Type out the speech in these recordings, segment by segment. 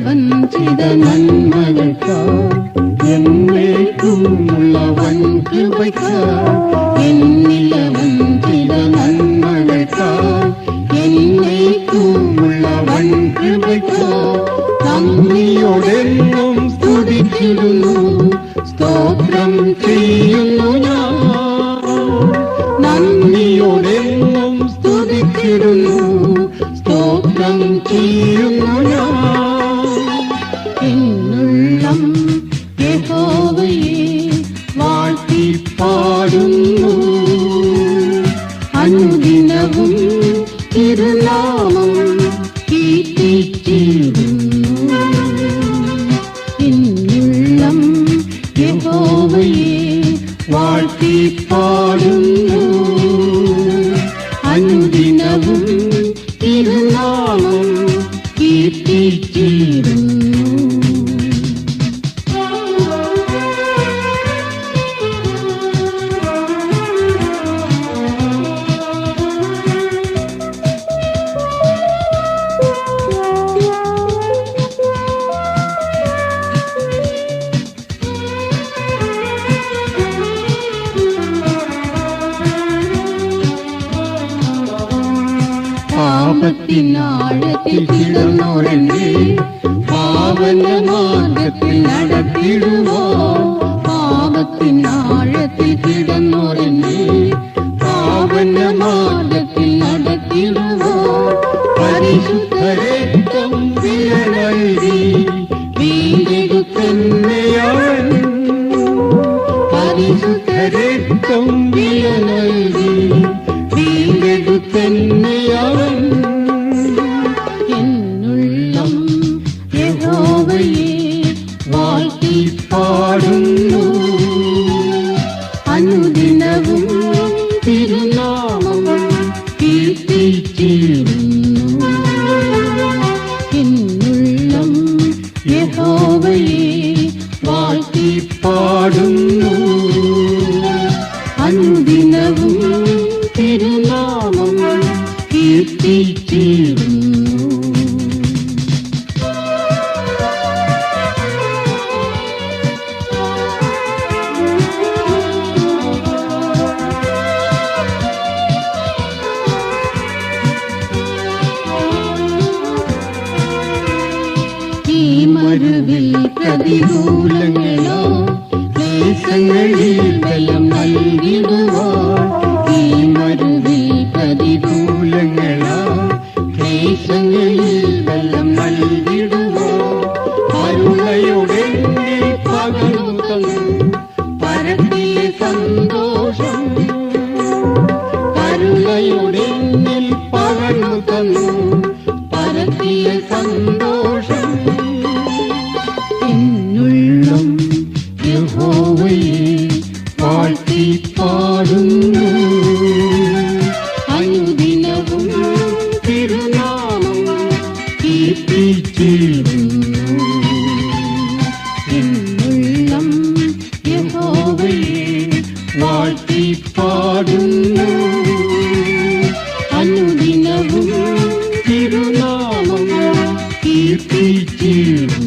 വഞ്ചിത നന്മകൾക്കായി എന്നേക്കുമുള്ള വൻ കൃപയ്ക്കായി എന്നില വഞ്ചിത നന്മകൾക്കായി എന്നേക്കുമുള്ള വൻ കൃപയ്ക്കായി നന്ദിയോടെന്നും സ്തുതിച്ചിടുന്നു സ്തോത്രം ചെയ്യുന്നു ഞാൻ നന്ദിയോടെന്നും സ്തുതിച്ചിടുന്നു സ്തോത്രം ചെയ്യുന്നു ഞാൻ എന്നുള്ളം യഹോവയെ വാഴ്ത്തി പാടുന്നു അനുദിനവും തിരുനാമം കീർത്തിച്ചിടുന്നു എന്നുള്ളം യഹോവയെ വാഴ്ത്തി പാടുന്നു അനുദിനവും തിരുനാമം കീർത്തിച്ചിടുന്നു പാപത്തിനാഴത്തിൽ കിടന്നോരെന്നെ പാവന മാർഗത്തിൽ നടത്തിടുവോ പാപത്തിനാഴത്തിൽ കിടന്നോരെന്നെ പാവന മാർഗത്തിൽ നടത്തിടുവോ പരിശുദ്ധരക്തം വില നൽകി വീണ്ടെടുത്തന്നെയവൻ പരിശുദ്ധരക്തം വില നൽകി വീണ്ടെടുത്തന്നെയവൻ എന്നുള്ളം യഹോവയെ വാഴ്ത്തി പാടുന്നു അനുദിനവും തിരുനാമം കീർത്തിച്ചിടുന്നു എന്നുള്ളം യഹോവയെ വാഴ്ത്തി പാടുന്നു അനുദിനവും തിരുനാമം കീർത്തിച്ചിടുന്നു ഈ മരുവിൽ പ്രതികൂലങ്ങളോ ക്ലേശങ്ങളിൽ ബലം നൽകിടുവാൻ ഈ മരുവിൽ പ്രതികൂലങ്ങളോ ക്ലേശങ്ങളിൽ ബലം നൽകിടുവാൻ കരുണയുടെ പകർന്നു തന്നു പരത്തിയ സന്തോഷം കരുണയുടെ പകർന്നു തന്നു പരത്തിയ സന്തോഷം എന്നുള്ളം യഹോവയെ വാഴ്ത്തി പാടുന്നു അനുദിനവും തിരുനാമം കീർത്തിച്ചിടുന്നു എന്നുള്ളം യഹോവയെ വാഴ്ത്തി പാടുന്നു അനുദിനവും തിരുനാമം കീർത്തിച്ചിടുന്നു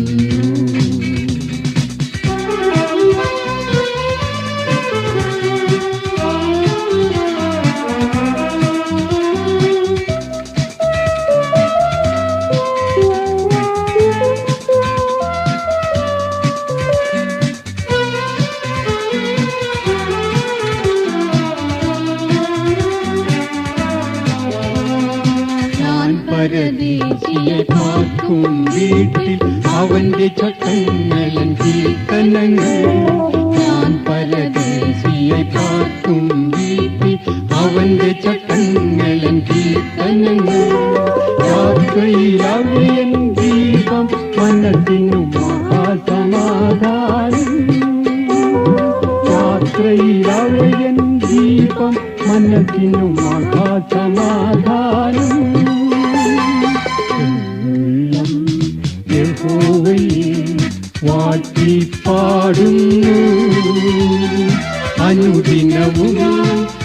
പരദേശിയെ പാർക്കും വീട്ടിൽ അവന്റെ ചട്ടങ്ങളും കീർത്തനങ്ങൾ ഞാൻ പരദേശിയെ പാർക്കും വീട്ടിൽ അവന്റെ ചട്ടങ്ങളും കീർത്തനങ്ങൾ യാത്രയിൽ അവൻ ദീപം മനസ്സിനു മഹാസമാധാനം യാത്രയിൽ അവൻ ദീപം മനസ്സിനു മഹാസമാധാനം യഹോവയെ വാഴ്ത്തി പാടുന്നു അനുദിനവും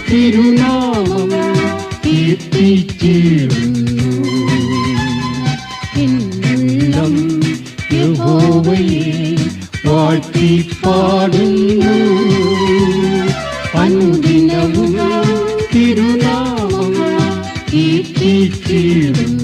തിരുനാമം കീർത്തിച്ചിടുന്നു എന്നുള്ളം യഹോവയെ വാഴ്ത്തി പാടുന്നു. അനുദിനവും തിരുനാമം കീർത്തിച്ചിടുന്നു.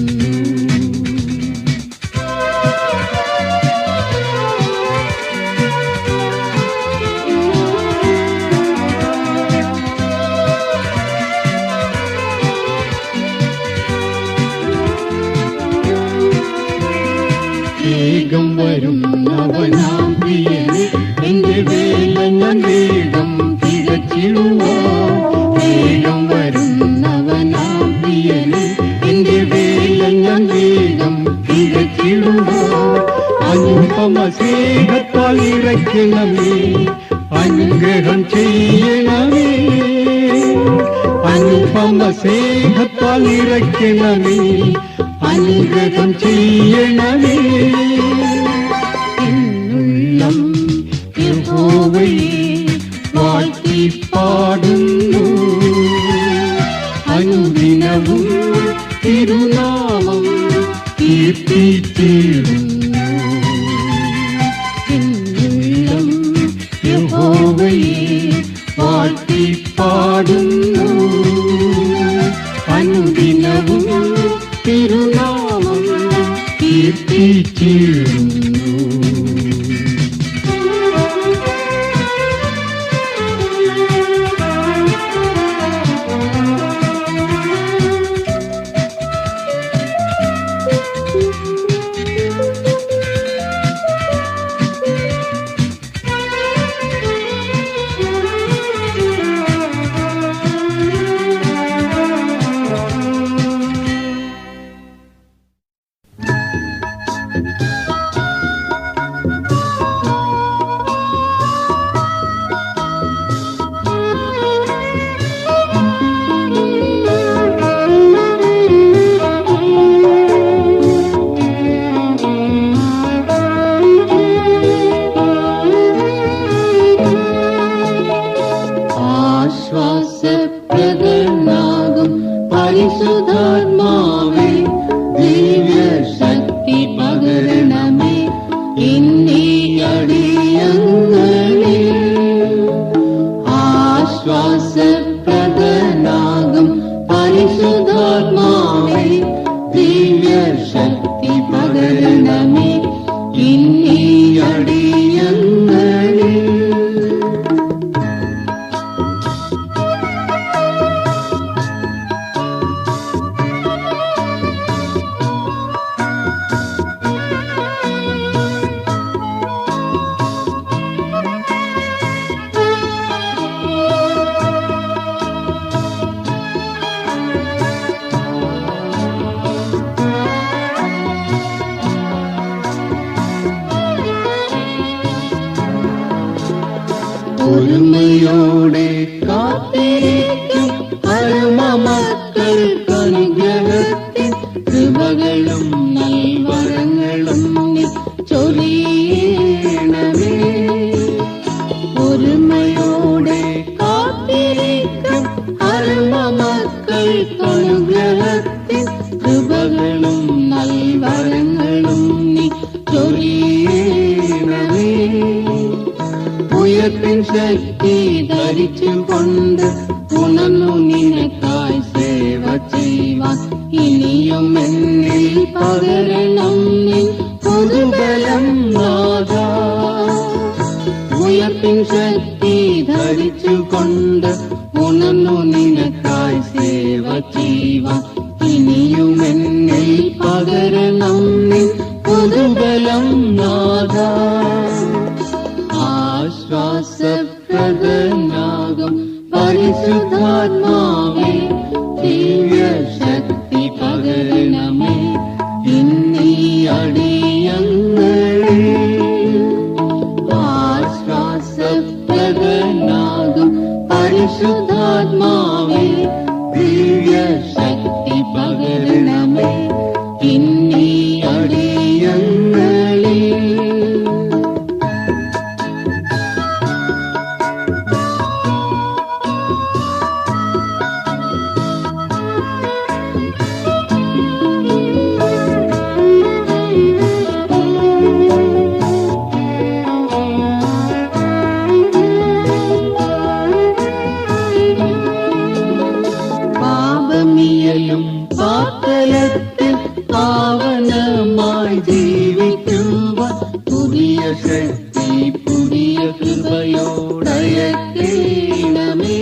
വേഗം വരുന്നവനാം പ്രിയനെ എന്റെ വേല ഞാൻ വേഗം തികച്ചിടുവാൻ. വേഗം വരുന്നവനാം പ്രിയനെ എന്റെ വേല ഞാൻ വേഗം തികച്ചിടുവാൻ. അനുപമ സ്നേഹത്താൽ ഇറക്കണമേ, അനുഗ്രഹം ചെയ്യണമേ. അനുപമ സ്നേഹത്താൽ ഇറക്കണമേ, അനുഗ്രഹം ചെയ്യണമേ. എന്നുള്ളം യഹോവയെ വാഴ്ത്തി പാടുന്നു. അനുദിനവും തിരുനാമം കീർത്തിച്ചിടുന്നു. എന്നുള്ളം യഹോവയെ വാഴ്ത്തി പാടുന്നു. അനുദിനവും തിരുനാമം കീർത്തിച്ചിടുന്നു. ആശ്വാസപ്രദനാകും പരിശുദ്ധാത്മാവേ, ദിവ്യശക്തി പകരണമേ എന്നീ അടിയങ്ങളിൽ. ആശ്വാസപ്രദനാകും പരിശുദ്ധാത്മാവേ, ദിവ്യശക്തി പകരണമേ എന്നീ അടിയങ്ങളിൽ. ഒരുമയോടെ കാത്തിരിക്കും പരമമക്കൾക്കനുഗ്രഹത്തിൻ കൃപകളും നൽവരങ്ങളും നീ ചൊരിയണമേ. ഒരുമയോടെ കാത്തിരിക്കും പരമമക്കൾക്കനുഗ്രഹത്തിൻ കൃപകളും നൽവരങ്ങളും നീ ചൊരിയണമേ. ഉയർപ്പിൻ ശക്തി ധരിച്ചും കൊണ്ട് ഉണർന്നു നിനക്കായി സേവ ചെയ്യുവാൻ ഇനിയും എന്നിൽ പകരണം നീ പുതുബലം നാഥാ. ഉയർപ്പിൻ ശക്തി ധരിച്ചു കൊണ്ട് ഉണർന്നു നിനക്കായി സേവ ചെയ്യുവാൻ ഇനിയും എന്നിൽ പകരണം നീ പുതുബലം നാഥാ. ആശ്വാസപ്രദനാകും പരിശുദ്ധാത്മാവേ, ദിവ്യശക്തി പകരണമേ എന്നീ അടിയങ്ങളിൽ. ആശ്വാസപ്രദനാകും പരിശുദ്ധാത്മാവേ, ദിവ്യശക്തി പകരണമേ എന്നീ അടിയങ്ങളിൽ. അയക്കണമേ.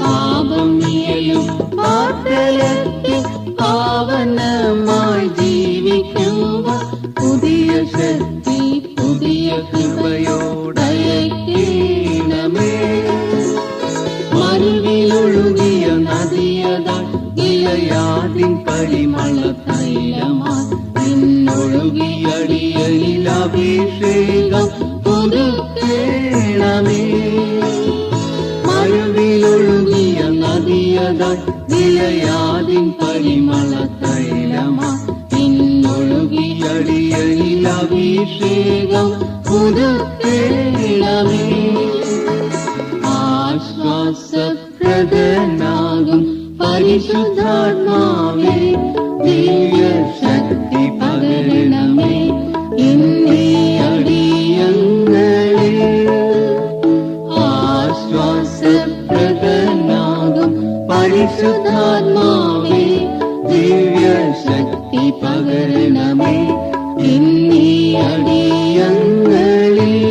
പാപം നീയും പാതലത്തിൽ പാവനമായി ജീവിക്കുവാൻ പുതിയ ശക്തി പുതിയ കൃപയോടയക്കണമേ. മരുവിലൊഴുകിയ നദിയതാ ഗിലയാദിൻ പരിമള തൈലമായി നിന്നൊഴുകിയടിയലിൽ അഭിഷേകം പുതുക്കണമേ. മരുവിലൊഴുകിയ നദിയതാ ഗിലയാദിൻ പരിമള തൈലമായി നിന്നൊഴുകിയടിയലിൽ അഭിഷേകം പുതുക്കണമേ. ആശ്വാസപ്രദനാകും പരിശുദ്ധാത്മാവേ, ദിവ്യ ശക്തി പകരണമേ ഇന്നീ അടിയങ്ങളിൽ. ആശ്വാസപ്രദനാകും പരിശുദ്ധാത്മാവേ, ദിവ്യ ശക്തി പകരണമേ ഇന്നീ അടിയങ്ങളിൽ.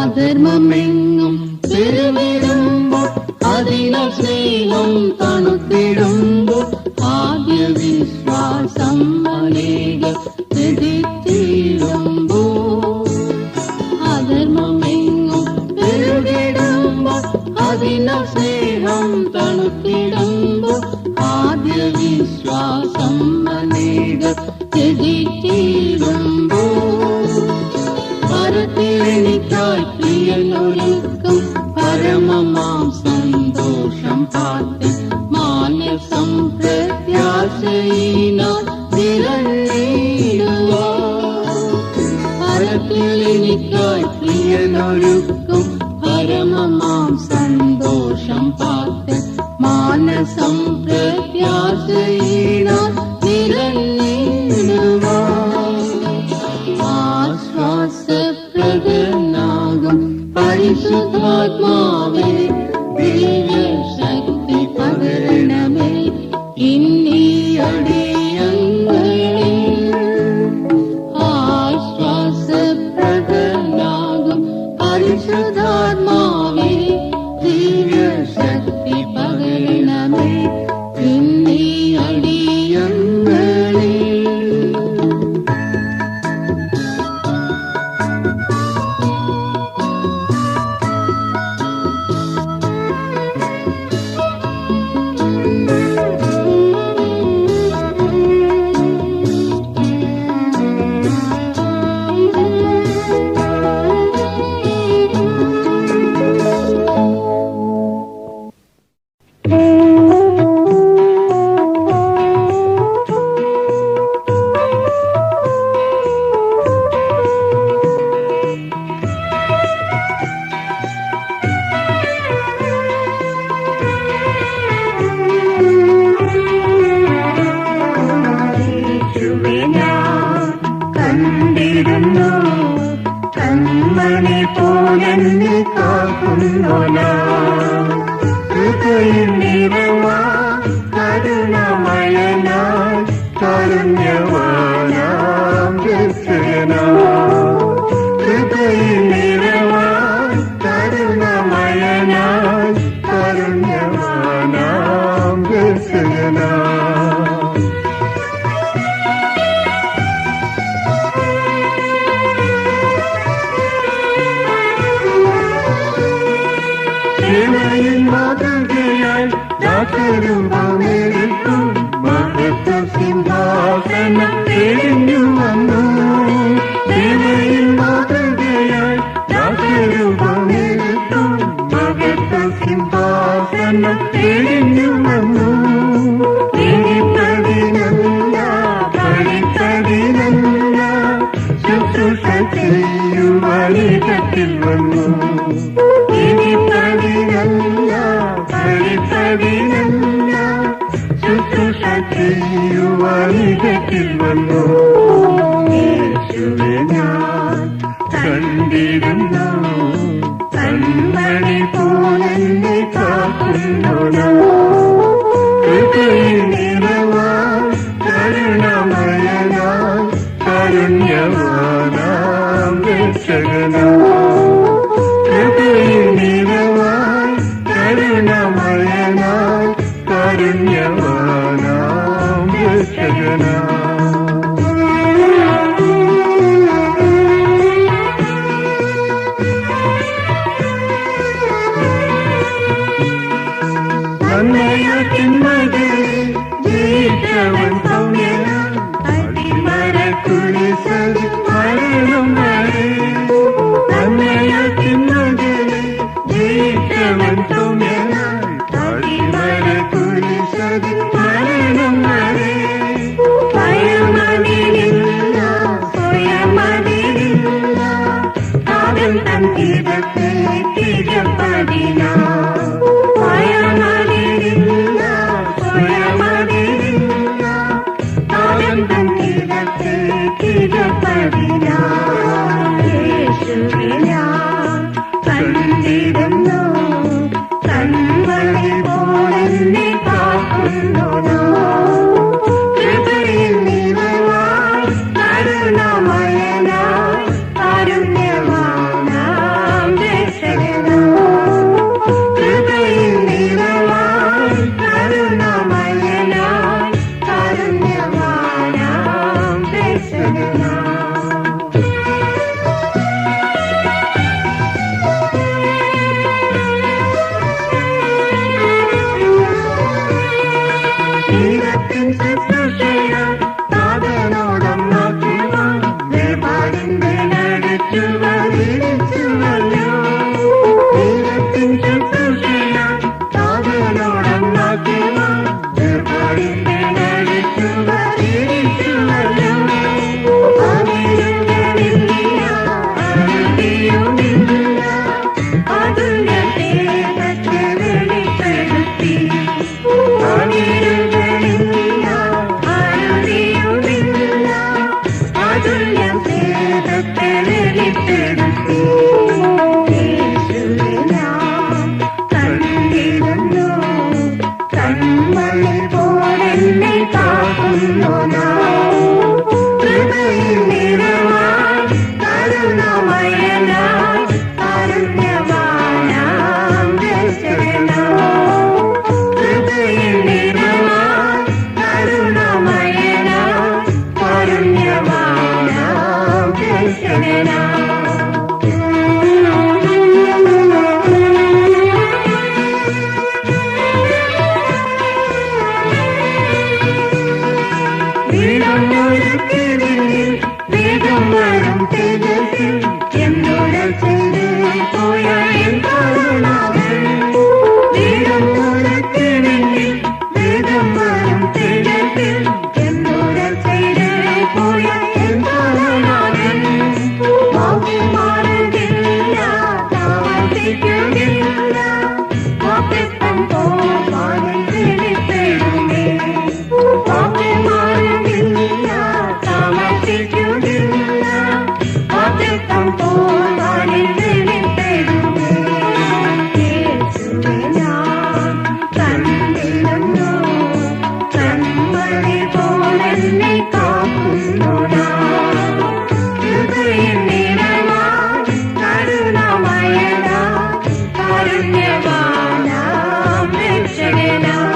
അധർമ്മമെങ്ങും പെരുവിടുമ്പോൾ അതിനാൽ സ്നേഹം തണുത്തിടുമ്പോൾ ആദ്യ വിശ്വാസം അനേക തെറ്റിടുമ്പോൾ. അധർമ്മമെങ്ങും പെരുവിടുമ്പോൾ അതിനാൽ സ്നേഹം തണുത്തിടുമ്പോൾ ആദ്യ വിശ്വാസം അനേക തെറ്റിടുമ്പോൾ. പരത്തിലെനിക്കായി പ്രിയനൊരുക്കും പരമമാം സന്തോഷം പാർത്തി മാന്യസം പ്രത്യാശയിനാൽ നിറഞ്ഞിടുക. പരത്തിലെനിക്കായി പ്രിയനൊരുക്കും പരമമാം സന്തോഷം പാർത്തി മാനസം പ്രത്യാശയിനാൽ നിറഞ്ഞിടുക. ആശ്വാസപ്രദനാകും പരിശുദ്ധാത്മാവേ, ദിവ്യ ശക്തി പകരണമേ ഇന്നീ അടിയങ്ങളിൽ. ആശ്വാസപ്രദനാകും പരിശുദ്ധാത്മാവേ, ദിവ്യ ശക്തി പകരണമേ ഇന്നീ അടിയങ്ങളിൽ. കൺമണി പോലെന്നെ കാക്കുന്നോനാം ഹൃദയം നിറവാ കരുണമയനാം കാരുണ്യവാനാം രക്ഷകനാം. ഹൃദയം നിറവാ കരുണമയനാം കാരുണ്യവാനാം രക്ഷകനാം. മാതൃകയായി ദാസരൂപമേൽക്കും മഹത്വ സിംഹാസനം എഴിഞ്ഞു വന്നു. ദേവയിൽ മാതൃകയായി ദാസരൂപമേൽക്കും മഹത്വ സിംഹാസനം എഴിഞ്ഞു വന്നു. ഇനിപ്പതിനല്ല പഠിപ്പതിനല്ല ശുശ്രൂഷ ചെയ്യുവാനിടത്തിൽ വന്നു. ഇനിപ്പ വന്നു. യേശുവേ ഞാൻ കണ്ടിരുന്നു, കൺമണി പോലെന്നെ കാക്കുന്നു. കൃപയിൽ നിറവാൻ കരുണമയനാൻ കാരുണ്യവാനാം രക്ഷകനാം. കൃപയിൽ നിറവാൻ കരുണമയനാൻ കാരുണ്യവാനാം രക്ഷകനാം. ജയിച്ചവൻ സൗമ്യനാൻ അടിമരക്കുരിശിൽ മരണം വരെ. നന്മയത്തിനകലെ ജയിച്ചവൻ സൗമ്യനാൻ അടിമരക്കുരിശിൽ മരണം വരെ. സ്വയമതിലില്ല സ്വയമതിലില്ല അവൻ തൻ തീരത്തെ തിരപ്പതിന. സ്വയമതിലില്ല സ്വയമതിലില്ല അവൻ തൻ തീരത്തെ തിരപ്പതിന. യേശുവേ ഞാൻ കണ്ടിരുന്നു, കൺമണി പോലെന്നെ കാക്കുന്നു. കൃപയിൽ നിറവാൻ കരുണമയനാൻ കാരുണ്യവാനാം രക്ഷകനാം. കൃപയിൽ നിറവാൻ കരുണമയനാൻ കാരുണ്യവാനാം രക്ഷകനാം. ദൈവത്തിൻ ശുശ്രൂഷയ സാധനോടൊന്നാക്കുവാൻ വേർപാടിന്റെ നടത്തുവല്ലോ. ദൈവത്തിൻ ശുശ്രൂഷയ സാധനോടൊന്നാക്കുവാൻ വേർപാടിന്റെ നടത്തുവല്ലോ. അവിരുദ്ധമില്ല അറുതിയുമില്ല അതുല്യ സ്നേഹത്തെ വെളിപ്പെടുത്തി. അവിരുദ്ധമില്ല അറുതിയുമില്ല അതുല്യ സ്നേഹത്തെ വെളിപ്പെടുത്തി. യേശുവേ ഞാൻ കണ്ടിരുന്നു, കൺമണി പോലെന്നെ കാക്കുന്നു. കൃപയിൽ നിറവാൻ കരുണമയനാൻ കാരുണ്യവാനാം രക്ഷകനാം. കൃപയിൽ നിറവാൻ കരുണമയനാൻ കാരുണ്യവാനാം രക്ഷകനാം. വേഗം വരും തേജസ്സിൽ എന്നോട് ചെയ്ത് പോയ എൻ കരുണാകൻ. വേഗം വരത്തിനെങ്കിൽ വേഗം വരും തേജസ്സിൽ എന്നോട് ചെയ്ത് പോയ എൻ കരുണാകൻ. വാക്ക് മാറുകില്ല താമസിക്കുന്നില്ല വാക്തത്വം പോവാനും വെളിപ്പെടുമേ. വാക്ക് മാറുകില്ല താമസിക്കുന്നില്ല വാക്തത്വം പോവാനും വെളിപ്പെടുമേ. യേശുവേ ഞാൻ കണ്ടിരുന്നു, കൺമണി പോലെന്നെ കാക്കുന്നു. കൃപയിൽ നിറവാൻ കരുണമയനാൻ കാരുണ്യവാനാം രക്ഷകനാം.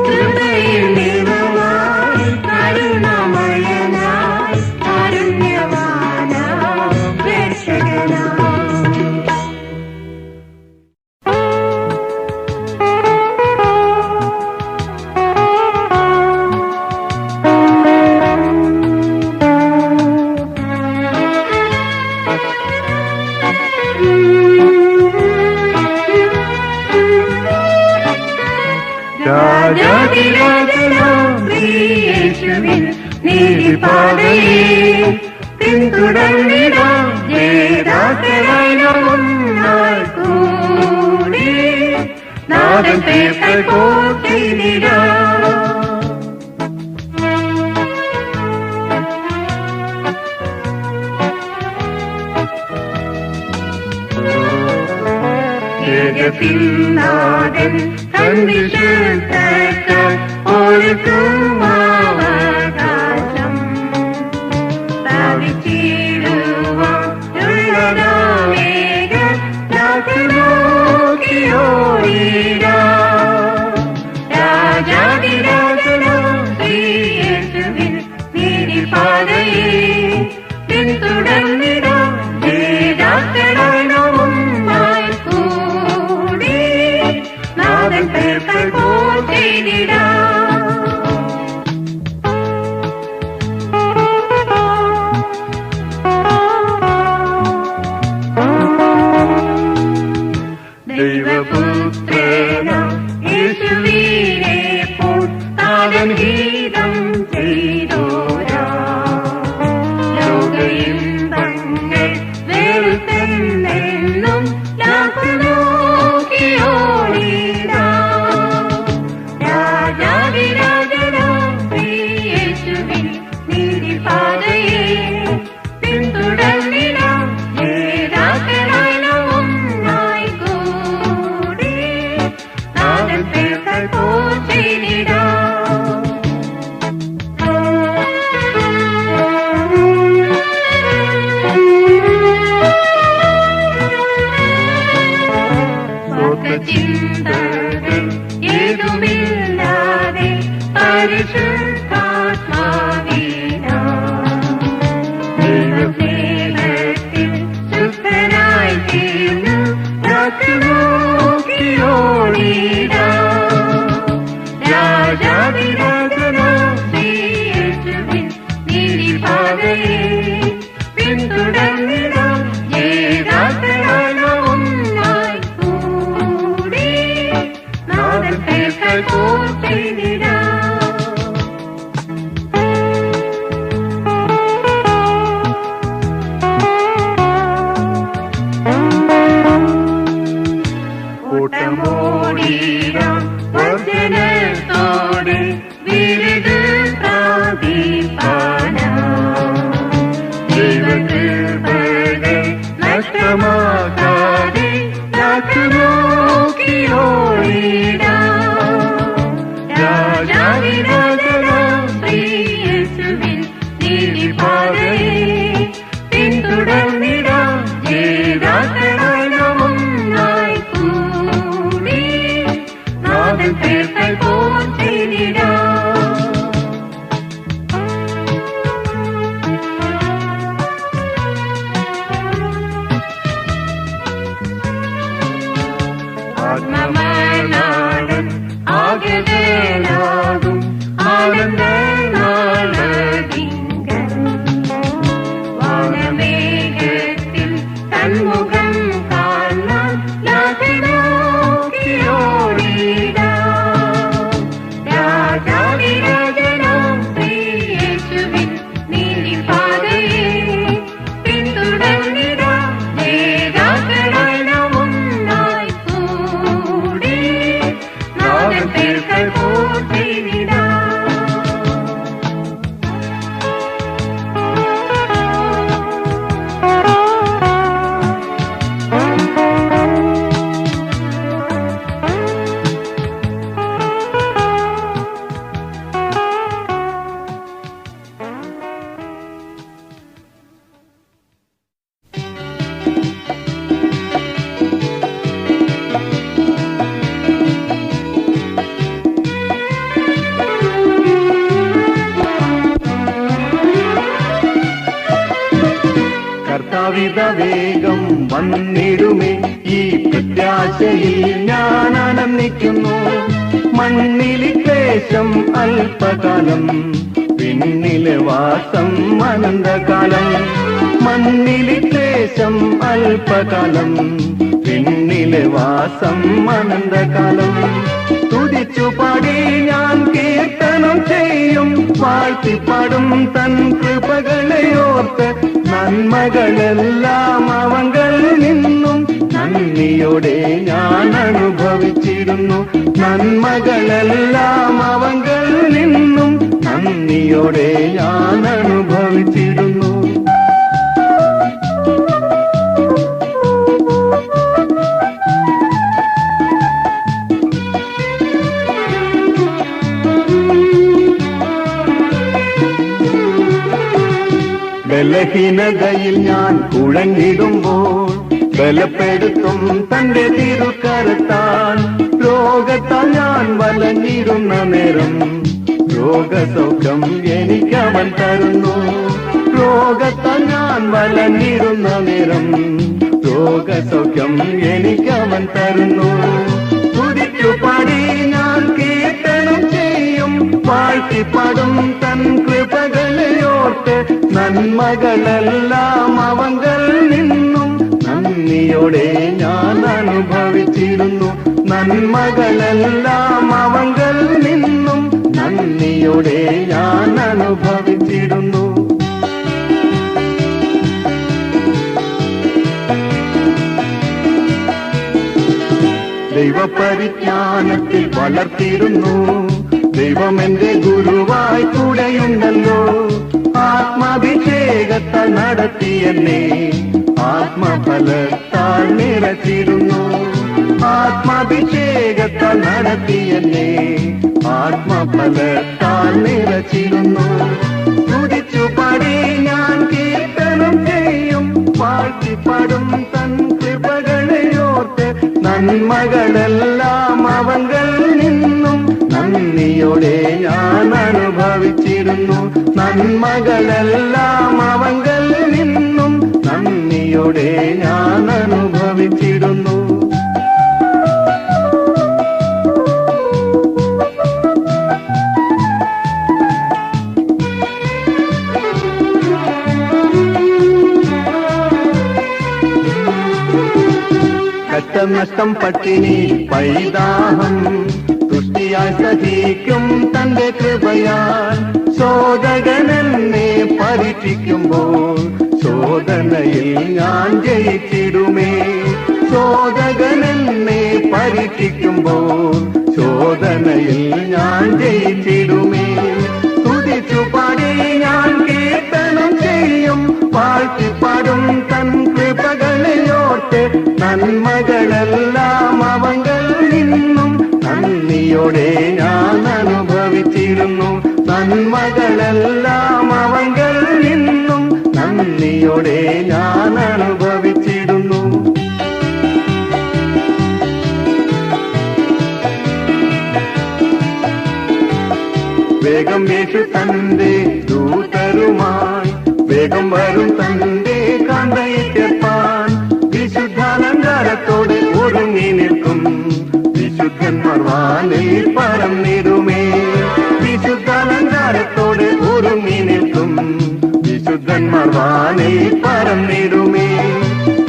കൃപയിൽ നിറവാൻ കരുണമയനാൻ കാരുണ്യവാനാം രക്ഷകനാം. രാജാതിരാജനാം യേശുവിൻ നീതിപാതയെ പിന്തുടർന്നിടാം. ജയദാസരായി നാം ഒന്നായി കൂടി നാദം പേർക്കോത്തിനിടാം. തേജത്തിൽ നാഥൻ സന്ധിഷത്തായി ഒരുക്കും അവകാശം രാജാതിരാജനോ ശ്രീയേശുവിൻ നീതിപാതയെ പിന്തുടർന്നിടാം വേദാക്കളായി കൂടി നാഥൻ പേർക്കൽ പോറ്റിടാം. ദൈവപുത്രനാം യേശുവിനെ പോൽ നാഥൻ ഗീതം ചെയ്തോരാ ലോകയിമ്പങ്ങൾ വെറുത്തെന്നെന്നും നോക്കിയോടിടാം. രാജാതിരാജനാം ശ്രീയേശുവിൻ നീതിപാതയെ പിന്തുടർന്നിടാം നേതാക്കളായി ഒന്നായി കൂടി നാഥൻ പേർക്കൽ പോറ്റിടാം. ചിന്തകൾ ഏതുമില്ലാതെ പരിശുദ്ധാത്മാവിനാൽ ദൈവസ്നേഹത്തിൽ ശുദ്ധനായി തീർന്നു നോക്കിയോടിടാം. രാജാതിരാജനാം ശ്രീയേശുവിൻ നീതിപാതയെ പിന്തുടർന്നിടാം നേതാക്കളായി ഒന്നായി കൂടി നാഥൻ പേർക്കൽ പോറ്റിടാം. കൂട്ടമോടിടാം വചനത്തോടെ വിരുദ് പ്രാപിപ്പാനാം ദൈവകൃപകൾ നഷ്ടമാക്കാതെ നോക്കിയോടിടാം. രാജാതിരാജനാം ശ്രീയേശുവിൻ നീതിപാതയെ പിന്തുടർന്നിടാം നേതാക്കളായി ഒന്നായി കൂടി നാഥൻ പേർക്കൽ പോറ്റിടാം. ആത്മമനാടൻ ആകൃതനാകും ആനന്ദനാളതിങ്കൽ വാനമേഘത്തിൽ തന്മുഖം കാണാൻ നോക്കിയോടിടാം. രാജാതിരാജനാം ശ്രീയേശുവിൻ നീതിപാതയെ പിന്തുടർന്നിടാം നേതാക്കളായി ഒന്നായി കൂടി നാഥൻ പേർക്കൽ പോറ്റിടാം. കർത്താവിത വേഗം വന്നിടുമേ ഈ പ്രത്യാശയിൽ ഞാൻ ആനന്ദിക്കുന്നു. മണ്ണിലെ ക്ലേശം അല്പകാലം പിന്നിലെ വാസം അനന്തകാലം. മണ്ണിലെ ക്ലേശം അല്പകാലം പിന്നിലെ വാസം അനന്തകാലം. തുതിച്ചു പാടി ഞാൻ കീർത്തനം ചെയ്യും വാഴ്ത്തിപ്പാടും തൻ കൃപകളെ ഓർത്ത് നന്മകളെല്ലാം അവങ്ങളിൽ നിന്നും നന്ദിയോടെ ഞാൻ അനുഭവിച്ചിരുന്നു. നന്മകളെല്ലാം അവങ്ങളിൽ നിന്നും നന്ദിയോടെ ഞാൻ അനുഭവിച്ചിരുന്നു. ബലഹീനതയിൽ ഞാൻ കുഴഞ്ഞിടുമ്പോൾ ബലപ്പെടുത്തും തന്റെ തിരുക്കരത്താൽ. രോഗത്താൽ ഞാൻ വലഞ്ഞിരുന്ന നേരം രോഗസൗഖ്യം എനിക്കവൻ തരുന്നു. രോഗത്താൽ ഞാൻ വലഞ്ഞിരുന്ന നേരം രോഗസൗഖ്യം എനിക്കവൻ തരുന്നു. തുതിച്ചു പാടി ഞാൻ കീർത്തനം ചെയ്യും, വാഴ്ത്തിപ്പാടും തൻ കൃപകളെയോർത്ത്. നന്മകളെല്ലാം അവങ്കൽ നിന്നും നന്ദിയോടെ ഞാൻ അനുഭവിച്ചിരുന്നു. നന്മകളെല്ലാം അവങ്കൽ നിന്നും നന്ദിയോടെ ഞാൻ അനുഭവിച്ചിരുന്നു. ദൈവപരിജ്ഞാനത്തിൽ വളർത്തിയിരുന്നു. ദൈവം എന്റെ ഗുരുവായി കൂടെയുണ്ടല്ലോ. ആത്മാഭിഷേകത്താൽ നടത്തി എന്നെ ആത്മഫലത്താൽ നിറച്ചിരുന്നു. ആത്മാഭിഷേകത്താൽ നടത്തി എന്നെ ആത്മഫലത്താൽ നിറച്ചിരുന്നു. തുതിച്ചു പാടി ഞാൻ കീർത്തനം ചെയ്യും, വാഴ്ത്തിപ്പാടും തൻ കൃപകളെയോർത്ത്. നന്മകളെല്ലാം അവങ്കൽ നിന്നും നന്ദിയോടെ ഞാൻ അനുഭവിച്ചിരുന്നു. നന്മകളെല്ലാം അവങ്കൽ നിന്നും നന്ദിയോടെ ഞാൻ അനുഭവിച്ചിരുന്നു. കഷ്ടനഷ്ടം പട്ടിണി പൈതാഹം തുഷ്ടിയായി സഹിക്കും തന്റെ കൃപയാൽ. ശോധകനെന്നെ പരീക്ഷിക്കുമ്പോൾ ശോധനയിൽ ഞാൻ ജയിച്ചിടുമേ. ശോധകനെന്നെ പരീക്ഷിക്കുമ്പോൾ ശോധനയിൽ ഞാൻ ജയിച്ചിടുമേ. തുതിച്ചു പാടി ഞാൻ കീർത്തനം ചെയ്യും, വാഴ്ത്തിപ്പാടും തൻ കൃപകളെയോർത്ത്. നന്മകളെല്ലാം അവങ്കൽ നിന്നും നന്ദിയോടെ ഞാൻ അനുഭവിച്ചിരുന്നു. നന്മകളെല്ലാം അവങ്കൽ നിന്നും നന്ദിയോടെ ഞാൻ അനുഭവിച്ചിരുന്നു. വേഗം യേശു തന്റെ ദൂതരുമായി വേഗം വരും തന്റെ കാന്തയെ ചേർപ്പാൻ. വിശുദ്ധാലങ്കാരത്തോടെ ഒരുങ്ങി നിൽക്കും വിശുദ്ധന്മാർ വാനിൽ പറന്നിടുമേ. വിശുദ്ധാലങ്കാരത്തോടെ ഒരുങ്ങി നിൽക്കും വിശുദ്ധന്മാർ വാനിൽ പറന്നിടുമേ.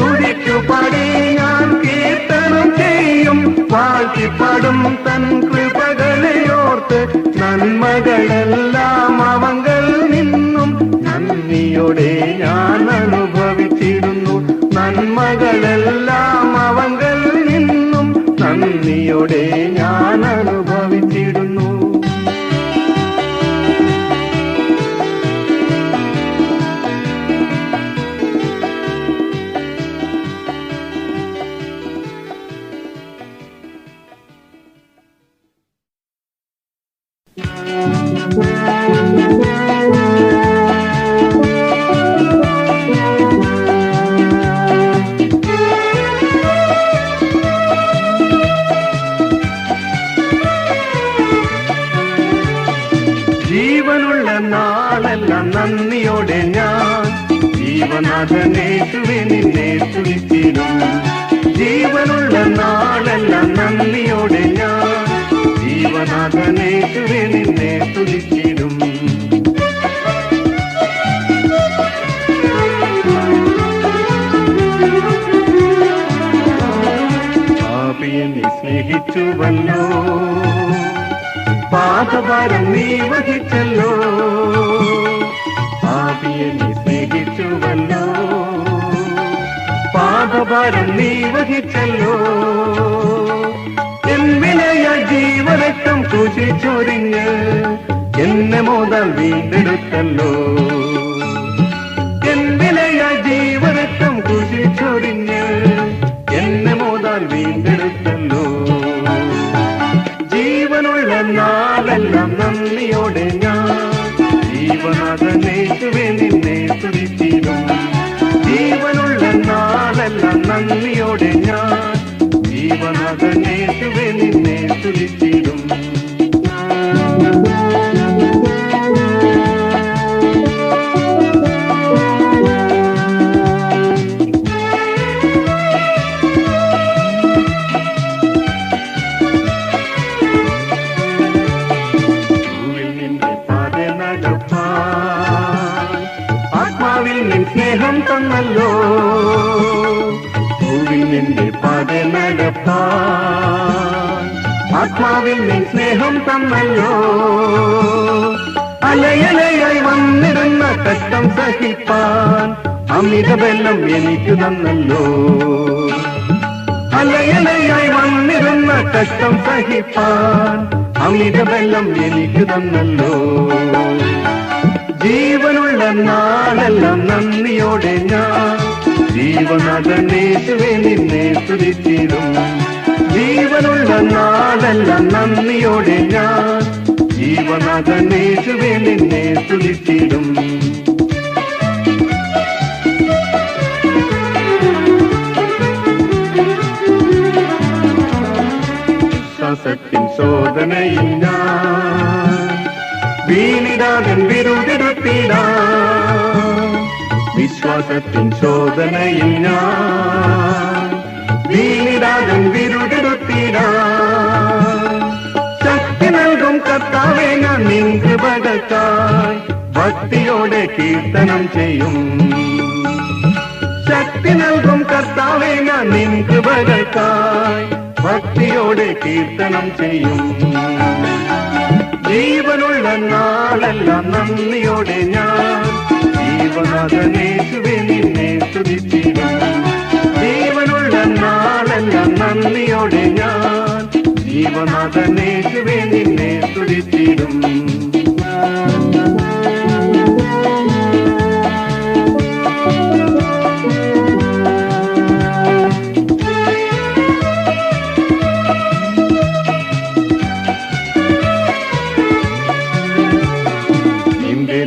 തുതിച്ചു പാടി ഞാൻ കീർത്തനം ചെയ്യും, വാഴ്ത്തിപ്പാടും തൻ കൃപകളെയോർത്ത്. നന്മകളെല്ലാം അവങ്കൽ നിന്നും നന്ദിയോടെ ഞാൻ അനുഭവിച്ചിരുന്നു. നന്മകളെല്ലാം അവങ്കൽ നിന്നും നന്ദിയോടെ ഞാൻ അനുഭവിച്ചിരുന്നു. ജീവനുള്ള നാളെല്ലാം നന്ദിയോടെ ഞാൻ ജീവനാഥനേശുവെ നിന്നെ സ്തുതിച്ചിടും. ജീവനുള്ള നാളെല്ലാം നന്ദിയോടെ ഞാൻ ജീവനാഥനേശുവെ നിന്നെ സ്തുതിച്ചിടും. പാപിയെ നീ സ്നേഹിച്ചുവല്ലോ, പാപഭാരം നീ വഹിച്ചല്ലോ. പാപിയെ നീ സ്നേഹിച്ചുവല്ലോ, പാപഭാരം നീ വഹിച്ചല്ലോ. എൻ വിലയ ജീവരക്തം സൂക്ഷിച്ചൊരിഞ്ഞ് എന്നെ മോതാൽ വീണ്ടെടുത്തല്ലോ. എൻ വിലയ ജീവരക്തം സൂക്ഷിച്ചൊരിഞ്ഞ് എന്നെ മോതാൽ വീണ്ടെടുത്തല്ലോ. ജീവനുള്ള നാളെല്ലാം നന്ദിയോടെ ഞാൻ ജീവനാഥനേശുവെ നിന്നെ സ്തുതിച്ചിടും. ജീവനാഥനേശുവേ നിന്നെ സ്തുതിച്ചിടും. ആത്മാവിൽ നിൻ സ്നേഹം തന്നല്ലോ, ഭൂവിൽ നിന്റെ പാത നടപ്പാൻ. ആത്മാവിൽ നിൻ സ്നേഹം തന്നല്ലോ, അലയലയായി വന്നിരുന്ന കഷ്ടം സഹിപ്പാൻ അമിതബലം എനിക്ക് തന്നല്ലോ. അലയലയായി വന്നിരുന്ന കഷ്ടം സഹിപ്പാൻ അമിതബലം എനിക്ക് തന്നല്ലോ. ജീവനുള്ള നാളെല്ലാം നന്ദിയോടെ ഞാൻ ജീവനാഥനേശുവേ നിന്നെ സ്തുതിച്ചിടും. ജീവനുള്ള നാളെല്ലാം നന്ദിയോടെ ഞാൻ ജീവനാഥനേശുവേ നിന്നെ സ്തുതിച്ചിടും. വിശ്വാസത്തിൻ ശോധനയിൽ ഞാൻ വീണിടാൻ വിരുദ്ധെടുത്തിടാം. വിശ്വാസത്തിൻ ശോധനയിൽ ഞാൻ വീണിടാൻ വിരുദ്ധെടുത്തിടാം. ശക്തി നൽകും കർത്താവേ ഞാൻ നിൻ കൃപകൾക്കായി ഭക്തിയോടെ കീർത്തനം ചെയ്യും. ശക്തി നൽകും കർത്താവേ ഞാൻ നിൻ കൃപകൾക്കായി ഭക്തിയോടെ കീർത്തനം ചെയ്യും. ജീവനുള്ള നാളെല്ലാം നന്ദിയോടെ ഞാൻ ജീവനാഥനേശുവേ നിന്നെ സ്തുതിച്ചിടും. ജീവനുള്ള നാളെല്ലാം നന്ദിയോടെ ഞാൻ ജീവനാഥനേശുവേ നിന്നെ സ്തുതിച്ചിടും.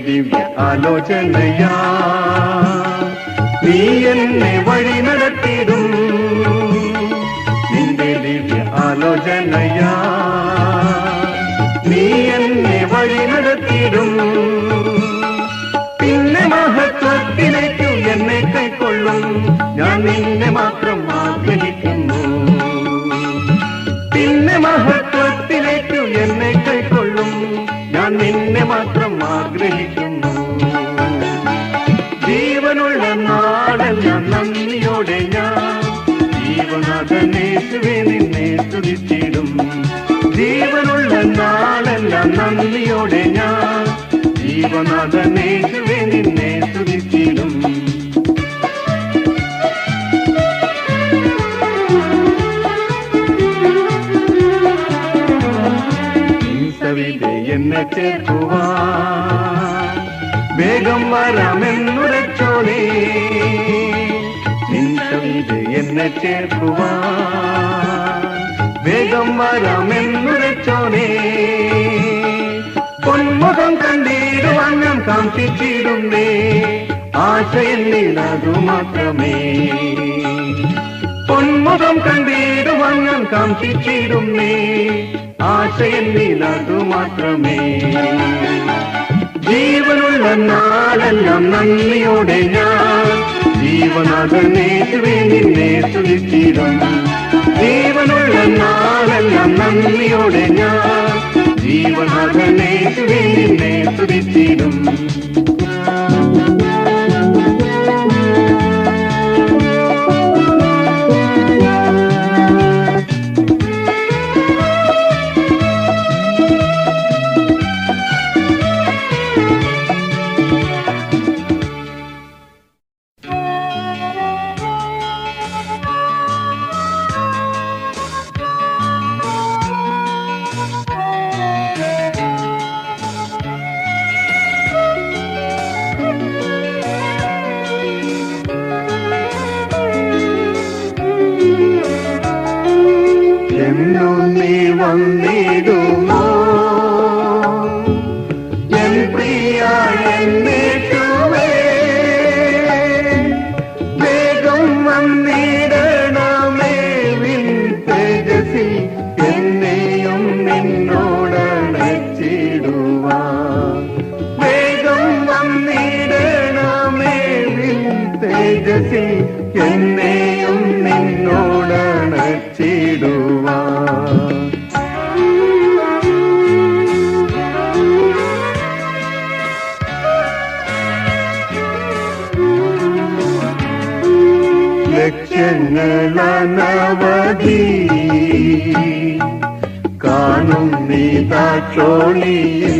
ദിവ്യ ആലോചനയാ നീ എന്നെ വഴി നടത്തിടും. നിന്റെ ദിവ്യ ആലോചനയാ നീ എന്നെ വഴി നടത്തിടും. പിന്നെ മഹത്വത്തിലേക്കു എന്നെ കൈക്കൊള്ളും. ഞാൻ നിന്നെ മാത്രം ആഗ്രഹിക്കുന്നു. പിന്നെ മഹത്വത്തിലേക്കു എന്നെ കൈക്കൊള്ളും. ഞാൻ നിന്നെ മാത്രം ആഗ്രഹിക്കുന്നു. ജീവനുള്ള നാളെല്ലാം നന്ദിയോടെ ഞാൻ ജീവനാഥനേശുവേ നിന്നെ സ്തുതിച്ചിടും. ജീവനുള്ള നാളെല്ലാം നന്ദിയോടെ ഞാൻ ജീവനാഥനേശുവേ നിന്നെ സ്തുതിച്ചിടും. സവിധേ എന്നെ ചേർക്കുവാൻ വേഗം വരാമെന്നുരച്ചോളേ. നിൻ സവിധേ എന്നെ ചേർക്കുവാൻ വേഗം വരാമെന്നുരച്ചോളേ. പൊന്മുഖം കണ്ടിടുവാൻ ഞാൻ കാംക്ഷിച്ചിടുന്നേ. ആശ എന്നിലതു മാത്രമേ. പൊന്മുഖം കണ്ടിടുവാൻ ഞാൻ കാംക്ഷിച്ചിടുന്നേ. ആശ എന്നിലതു മാത്രമേ. ജീവനുള്ള നാളെല്ലാം നന്ദിയോടെ ഞാൻ ജീവനാഥനേശുവേ നിന്നെ സ്തുതിച്ചിടും. ജീവനുള്ള നാളെല്ലാം നന്ദിയോടെ ഞാൻ ജീവനാഥനേശുവേ നിന്നെ സ്തുതിച്ചിടും. നീ വന്നിടുമോ എൻ പ്രിയ എന്നേറ്റുവേ. വേഗം വന്നിടണമേ വിൻപെൻ എന്നെയും നിന്നോടണച്ചിടുവാൻ വേഗം വന്നിടണമേ വിൻ തേജസ്സിൽ എന്നെയും നിന്നോടണച്ചിടുവാൻ ലക്ഷ്യങ്ങളനവധി കാണും നീതാക്ഷോണിയിൽ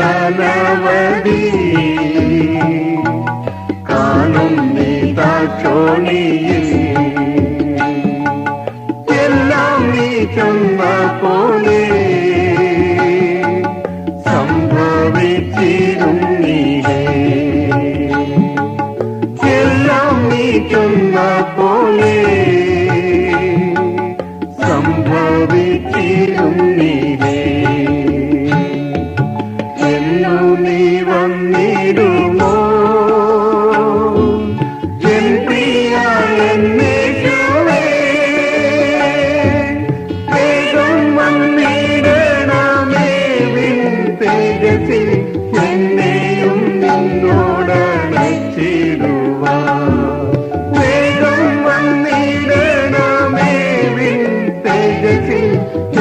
ലക്ഷ്യങ്ങളനവധി കാണും നീതാക്ഷോണിയിൽ എല്ലാം നീ ചൊന്ന പോലെ സംഭവിച്ചിരുന്നീരേ ചൊന്ന പോലെ സംഭവിച്ചിരുന്നീരേ എന്നു നീ വന്നിടുമോ എൻ പ്രിയ എന്നേശുവേ വേഗം വന്നിടണമേ വിൻ തേജസ്സിൽ എന്നെയും നിന്നോടണച്ചിടുവാൻ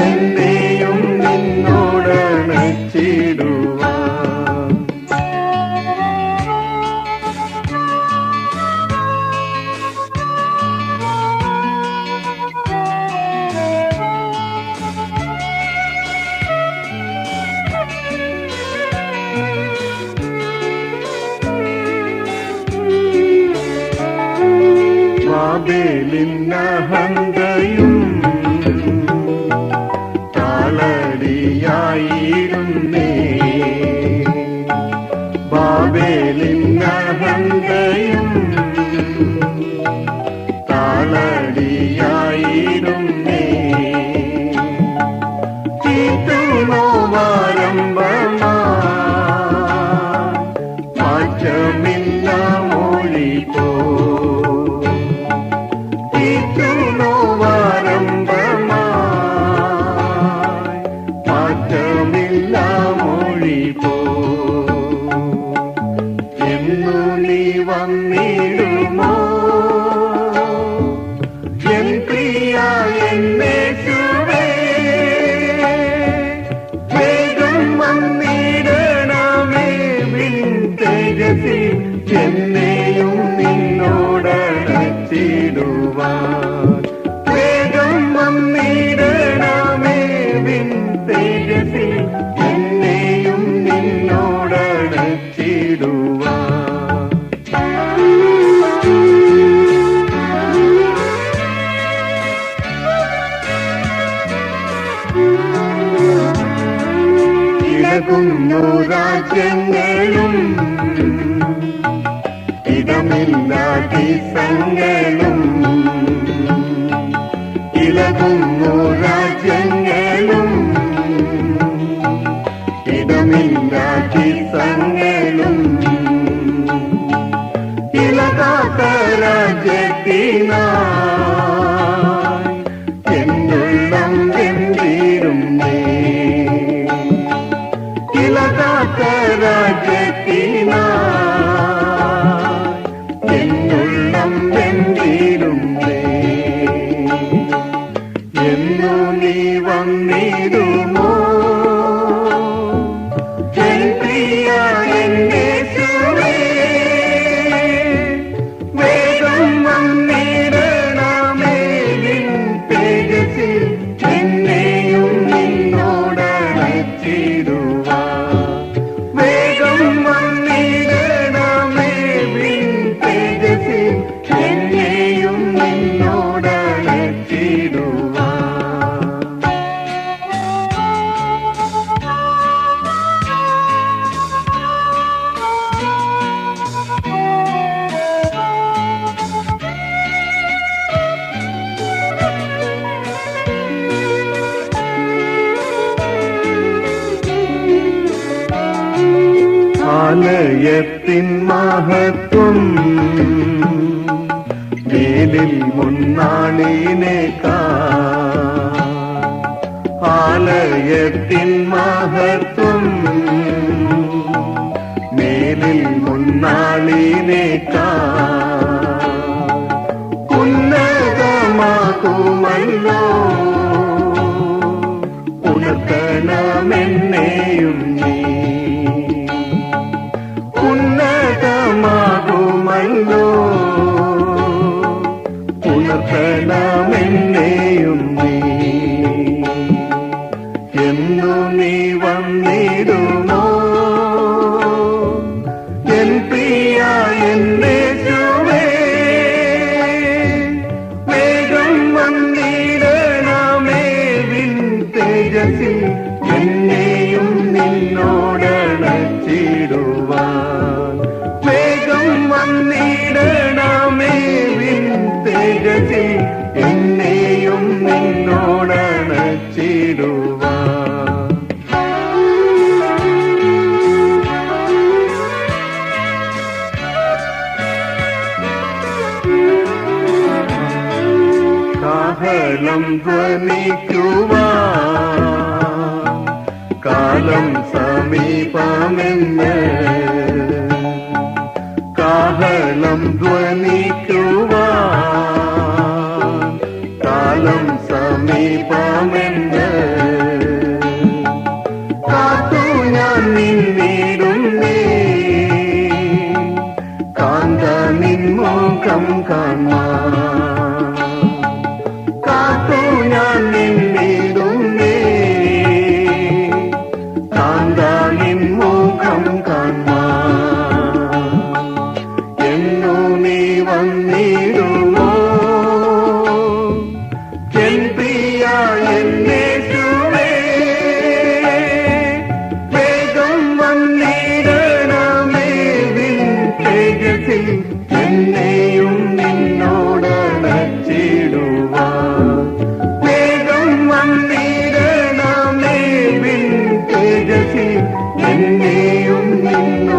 എന്നെയും നിന്നോടണച്ചിടുവാൻ ബാബേലിന്നഹന്തയും താളടിയായിരുന്നേ ബാബേലിന്നഹന്തയും താളടിയായിരുന്നേ ചീറ്റുനോവാരംഭമാ മാറ്റമില്ല മൊഴിപ്പോ എന്നു നീ വന്നിടുമോ എൻ പ്രിയ എന്നേശുവേ വേഗം വന്നിടണമേ വിൻ തേജസ്സിൽ എന്നെയും നിന്നോടണച്ചിടുവാൻ വേഗം വന്നിടണമേ വിൻ തേജസ്സിൽ എന്നെയും നിന്നോടണച്ചിടുവാൻ ഇളകുന്നു രാജ്യങ്ങളും ഇടമില്ലാതിസങ്ങളും ഇളകുന്നു രാജ്യങ്ങളും ഇടമില്ലാതിസങ്ങളും ഇളകാത്ത രാജ്യത്തിനായി എന്നുള്ളം വെന്തിരുന്നേ ഇളകാത്ത രാജ്യത്തിനായി എന്നുള്ളം വെന്തിരുന്നേ എന്നു നീ വന്നിടുമോ എൻ പ്രിയ എന്നേശുവേ വേഗം വന്നിടണമേ വിൻ തേജസ്സിൽ എന്നെയും നിന്നോടണച്ചിടുവാൻ വേഗം വന്നിടണമേ വിൻ തേജസ്സിൽ എന്നെയും നിന്നോടണച്ചിടുവാൻ ആലയത്തിൻ മഹത്വം മേലിൽ മുന്നാളിനേക്കാൾ ആലയത്തിൻ മഹത്വം മേലിൽ മുന്നാളിനേക്കാൾ ഉന്നതമാകുമല്ലോ ഉണർത്തണമെന്നെയും നീ ഉന്നതമാകുമല്ലോ ഉണർത്തണമെന്നെയും നീ എന്നു നീ വന്നിടുമോ എൻ പ്രിയ എന്നേശുവേ വേഗം വന്നിടണമേ വിൻ തേജസ്സിൽ എന്നെയും നിന്നോടണച്ചിടുവാൻ വേഗം വന്നിടണമേ വിൻ തേജസ്സിൽ എന്നെയും നിന്നോടണച്ചിടുവാൻ കാഹളം ധ്വനിക്കുവാൻ കാലം സമീപമെന്ന് കാഹളം ധ്വനിക്കുവാൻ കാലം സമീപമെന്ന് കാത്തു ഞാൻ നിന്നിടുന്നേ കാന്ത നിൻമുഖം കാണാൻ കാത്തു ഞാൻ നിന്നിടുന്നേ കാന്ത നിൻമുഖം കാണാൻ എന്നു നീ വന്നിടുമോ എൻ പ്രിയ എന്നേശുവേ വേഗം വന്നിടണമേ വിൻ തേജസ്സിൽ എന്നെയും നിന്നോടണച്ചിടുവാൻ വേഗം വന്നിടണമേ വിൻ തേജസ്സിൽ എന്നെയും നിന്നോടണച്ചിടുവാൻ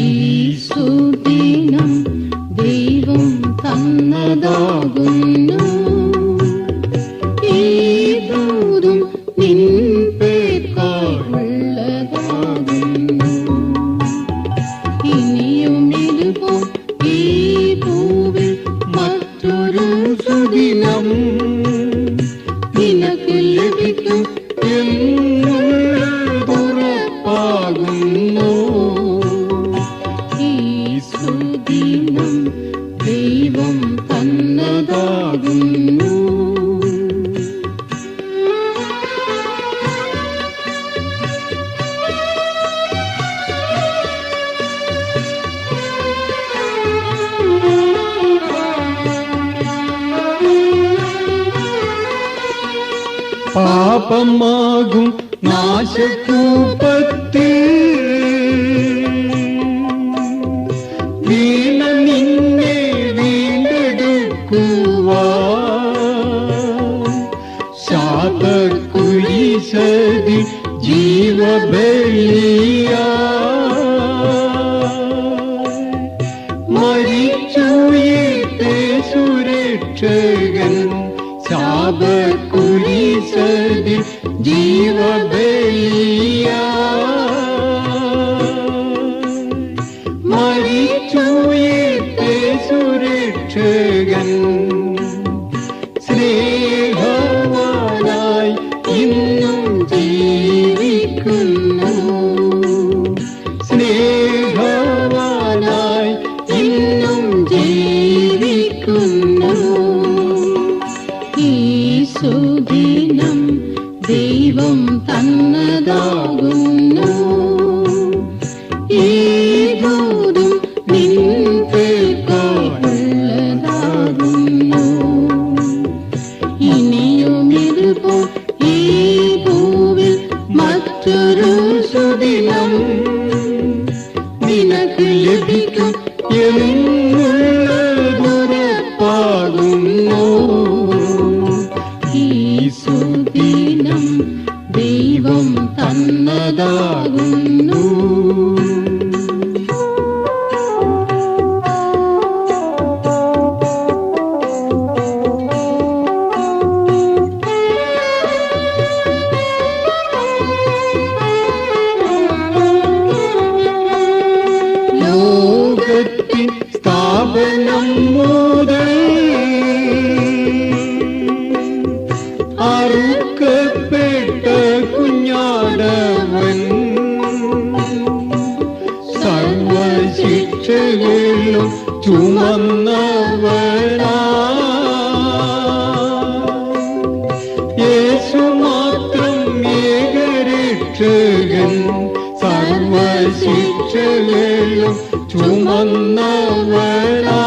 ഈ സുദിനം ദൈവം തന്നതാകുന്നു ഈ ദൂതും നിൻ പേർക്കാളുള്ളതാകുന്നു ഇനിയും ഇതുപോ ഈ പൂവിൽ മറ്റൊരു സുദിനം നിനക്ക് ലഭിക്കും എന്നുറപ്പാകുന്നു ഈ സുദിനം ദൈവം തന്നതാകുന്നു പാപമാകും നാശകൂപത്തിൽ വീണ നിന്നെ വീണ്ടെടുക്കുവാൻ ശാപക്കുരിശതി ജീവബലിയായി മരിച്ചുയർത്തെ സുരക്ഷകൻ ശാപക്കുരിശതി ജീവബലിയായി മരിച്ചുയർത്തെ സുരക്ഷകൻ സ്നേഹവാനായി ഇന്നും ജീവിക്കുന്നു സ്നേഹവാനായി ഇന്നും ജീവിക്കുന്നു ഈ സുദിനം ദൈവം തന്ന നിനക്ക് ലഭിക്കും എന്നുള്ളതുറപ്പാകുന്നു. ഈ സുദിനം ദൈവം തന്നതാകുന്നു. ലോകത്തിൻ സ്ഥാപനം മുതൽ അറുക്കപ്പെട്ട കുഞ്ഞാടവൻ സർവശിക്ഷകളും ചുമന്നവനാ. യേശു മാത്രം ഏകരക്ഷകൻ സർവശിക്ഷകളും ചുമന്നവനാ.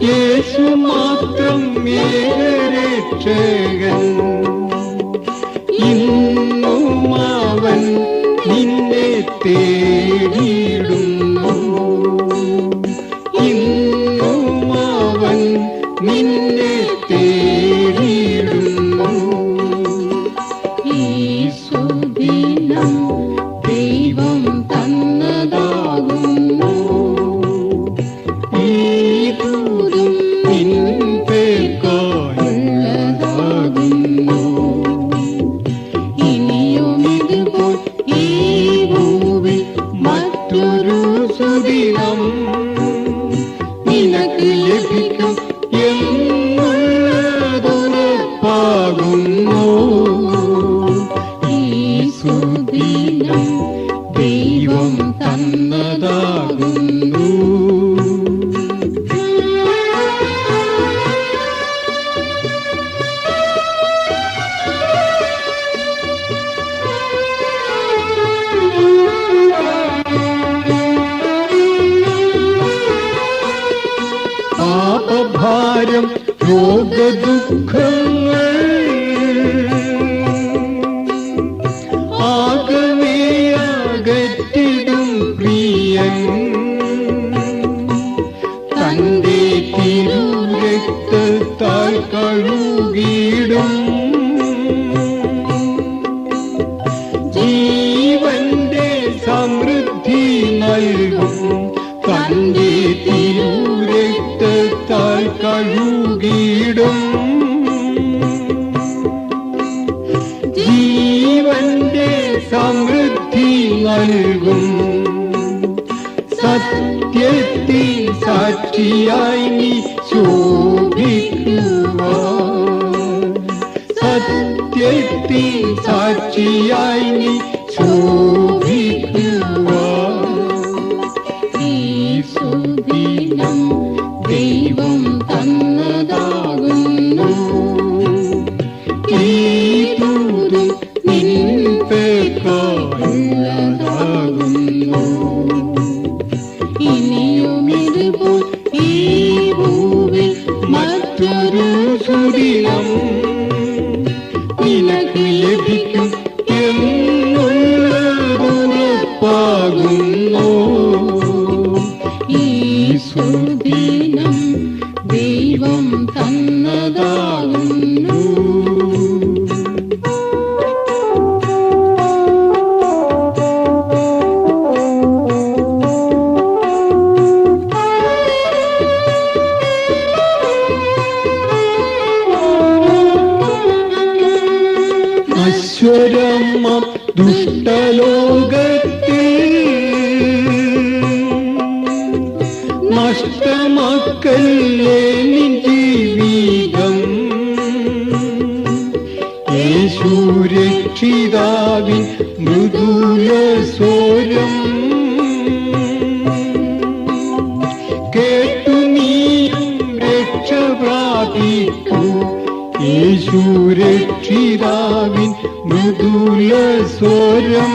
യേശു മാത്രം ഏകരക്ഷകൻ. ഇന്നും അവൻ നിന്നെ തേടിയിടുന്നു. ഇന്നും അവൻ നിന്നെ തേടിയിടുന്നു. ഈ സുദിനം ദൈവം തന്നതാകുന്നു. ഈ ദൂതും നിൻപേർക്കായുള്ളതാകുന്നു. ഇനിയും ഇതുപോൽ ഈ ഭൂവിൽ മറ്റൊരു സുദിനം നിനക്ക് ലഭിക്കും എന്നുള്ളതുറപ്പാകുന്നു. ഈ സുദിനം ദൈവം തന്നതാകുന്നു. പാപഭാരം രോഗദുഃഖങ്ങൾ ആകവേ അകറ്റിടും പ്രിയൻ തന്റെ തിരുരക്തത്താൽ കഴുകിടും. ജീവന്റെ സമൃദ്ധി നൽകും തന്റെ തിരുരക്തത്താൽ കഴുകിടും. ജീവന്റെ സമൃദ്ധി നൽകും. സത്യത്തിൽ സാക്ഷിയായി നീ ശോഭിക്കുക. സത്യത്തിൽ സാക്ഷിയായി നീ ശോഭിക്കുക. ഈ സുദിനം ദൈവം തന്നതാകുന്നു. ഈ ദൂതും നിൻപേർക്കായുള്ളതാകുന്നു. ഇനിയും ഇതുപോൽ ഈ ഭൂവിൽ മറ്റൊരു സുദിനം നിനക്ക് ലഭിക്കും എന്നുള്ളതുറപ്പാകുന്നു. ഈ സുദിനം ദൈവം തന്നതാകുന്നു. നശ്വരമ ദുഷ്ടലോകത്തിൽ നഷ്ടമാക്കല്ലേ നിൻ ജീവിതം. യേശു രക്ഷിതാവിൻ മൃദുല സ്വരം കേട്ടു നീയും രക്ഷ പ്രാപിക്കൂ. യേശു രക്ഷിതാവിൻ മൃദുല സ്വരം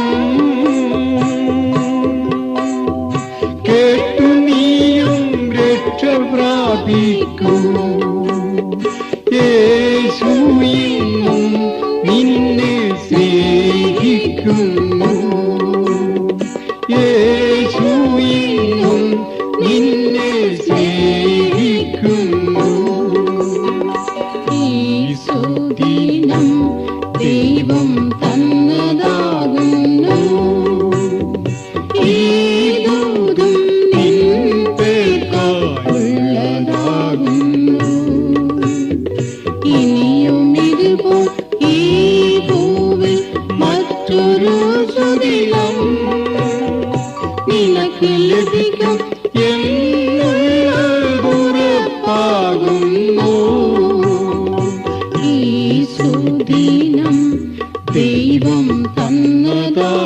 കേട്ടു നീയും രക്ഷ പ്രാപിക്കൂ. യേശു ഇന്നും നിന്നെ സ്നേഹിക്കുന്നു. ഒരു സുദിനം നിനക്ക് ലഭിക്കും എന്നുറപ്പാകുന്നു. ഈ സുദിനം ദൈവം തന്നതാ